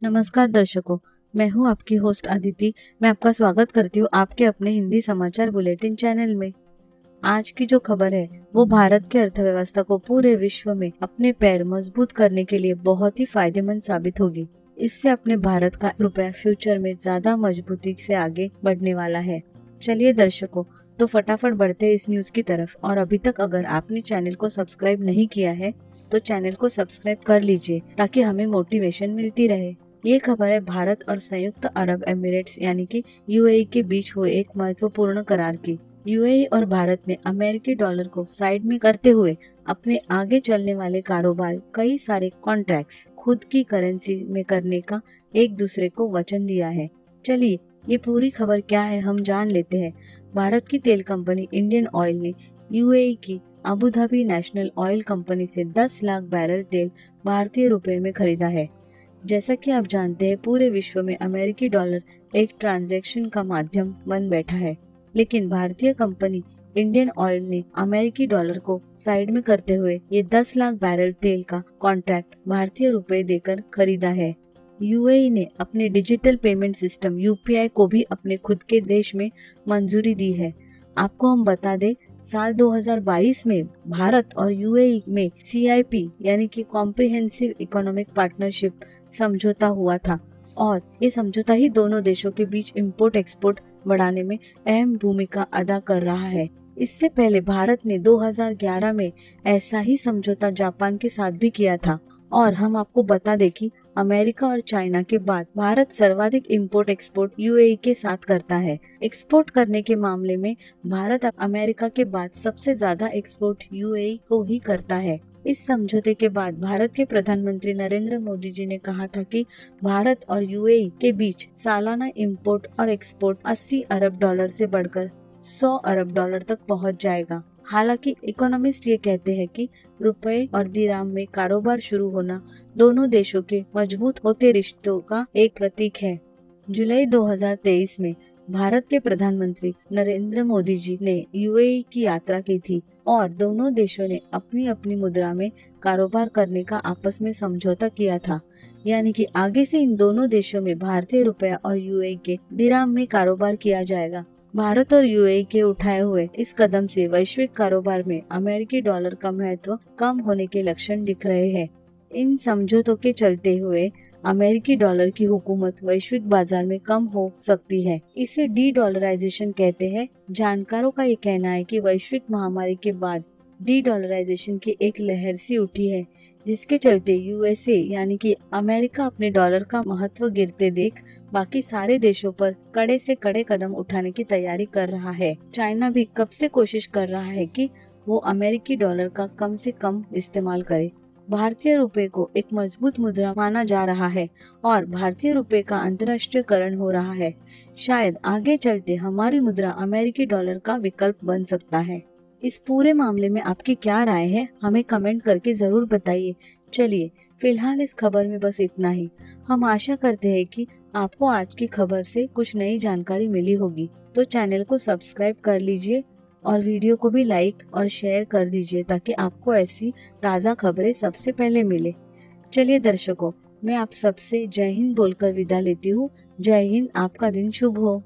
नमस्कार दर्शकों, मैं हूं आपकी होस्ट अदिति। मैं आपका स्वागत करती हूं आपके अपने हिंदी समाचार बुलेटिन चैनल में। आज की जो खबर है वो भारत की अर्थव्यवस्था को पूरे विश्व में अपने पैर मजबूत करने के लिए बहुत ही फायदेमंद साबित होगी। इससे अपने भारत का रुपया फ्यूचर में ज्यादा मजबूती से आगे बढ़ने वाला है। चलिए दर्शकों, तो फटाफट बढ़ते हैं इस न्यूज की तरफ। और अभी तक अगर आपने चैनल को सब्सक्राइब नहीं किया है तो चैनल को सब्सक्राइब कर लीजिए ताकि हमें मोटिवेशन मिलती रहे। ये खबर है भारत और संयुक्त अरब एमिरेट्स यानी कि यूएई के बीच हुए एक महत्वपूर्ण करार की। यूएई और भारत ने अमेरिकी डॉलर को साइड में करते हुए अपने आगे चलने वाले कारोबार कई सारे कॉन्ट्रैक्ट्स खुद की करेंसी में करने का एक दूसरे को वचन दिया है। चलिए ये पूरी खबर क्या है हम जान लेते हैं। भारत की तेल कंपनी इंडियन ऑयल ने यूएई की Abu Dhabi national oil company से 10 लाख बैरल तेल भारतीय रुपए में खरीदा है। जैसा कि आप जानते हैं, पूरे विश्व में अमेरिकी डॉलर एक ट्रांजैक्शन का माध्यम बन बैठा है, लेकिन भारतीय कंपनी इंडियन ऑयल ने अमेरिकी डॉलर को साइड में करते हुए ये 10 लाख बैरल तेल का कॉन्ट्रैक्ट भारतीय रुपए देकर खरीदा है। यूएई ने अपने डिजिटल पेमेंट सिस्टम यूपीआई को भी अपने खुद के देश में मंजूरी दी है। आपको हम बता दें, साल 2022 में भारत और यूएई में सीआईपी यानी कि कॉम्प्रिहेंसिव इकोनॉमिक पार्टनरशिप समझौता हुआ था और ये समझौता ही दोनों देशों के बीच इंपोर्ट एक्सपोर्ट बढ़ाने में अहम भूमिका अदा कर रहा है। इससे पहले भारत ने 2011 में ऐसा ही समझौता जापान के साथ भी किया था। और हम आपको बता दें कि अमेरिका और चाइना के बाद भारत सर्वाधिक इंपोर्ट एक्सपोर्ट यूएई के साथ करता है। एक्सपोर्ट करने के मामले में भारत अमेरिका के बाद सबसे ज्यादा एक्सपोर्ट यूएई को ही करता है। इस समझौते के बाद भारत के प्रधानमंत्री नरेंद्र मोदी जी ने कहा था कि भारत और यूएई के बीच सालाना इंपोर्ट और एक्सपोर्ट 80 अरब डॉलर से बढ़कर 100 अरब डॉलर तक पहुंच जाएगा। हालांकि इकोनॉमिस्ट ये कहते हैं कि रुपए और दिराम में कारोबार शुरू होना दोनों देशों के मजबूत होते रिश्तों का एक प्रतीक है। जुलाई 2023 में भारत के प्रधानमंत्री नरेंद्र मोदी जी ने यूएई की यात्रा की थी और दोनों देशों ने अपनी अपनी मुद्रा में कारोबार करने का आपस में समझौता किया था। यानी कि आगे से इन दोनों देशों में भारतीय रुपया और यूएई के दिराम में कारोबार किया जाएगा। भारत और यूएई के उठाए हुए इस कदम से वैश्विक कारोबार में अमेरिकी डॉलर का महत्व कम होने के लक्षण दिख रहे हैं। इन समझौतों के चलते हुए अमेरिकी डॉलर की हुकूमत वैश्विक बाजार में कम हो सकती है। इसे डी डॉलराइजेशन कहते हैं। जानकारों का ये कहना है कि वैश्विक महामारी के बाद डी डॉलराइजेशन की एक लहर सी उठी है, जिसके चलते यूएसए यानी कि अमेरिका अपने डॉलर का महत्व गिरते देख बाकी सारे देशों पर कड़े से कड़े कदम उठाने की तैयारी कर रहा है। चाइना भी कब से कोशिश कर रहा है कि वो अमेरिकी डॉलर का कम से कम इस्तेमाल करे। भारतीय रुपए को एक मजबूत मुद्रा माना जा रहा है और भारतीय रुपए का अंतर्राष्ट्रीयकरण हो रहा है। शायद आगे चलते हमारी मुद्रा अमेरिकी डॉलर का विकल्प बन सकता है। इस पूरे मामले में आपकी क्या राय है, हमें कमेंट करके जरूर बताइए। चलिए फिलहाल इस खबर में बस इतना ही। हम आशा करते हैं कि आपको आज की खबर से कुछ नई जानकारी मिली होगी। तो चैनल को सब्सक्राइब कर लीजिए और वीडियो को भी लाइक और शेयर कर दीजिए ताकि आपको ऐसी ताज़ा खबरें सबसे पहले मिले। चलिए दर्शकों, मैं आप सबसे जय हिंद बोलकर विदा लेती हूँ। जय हिंद, आपका दिन शुभ हो।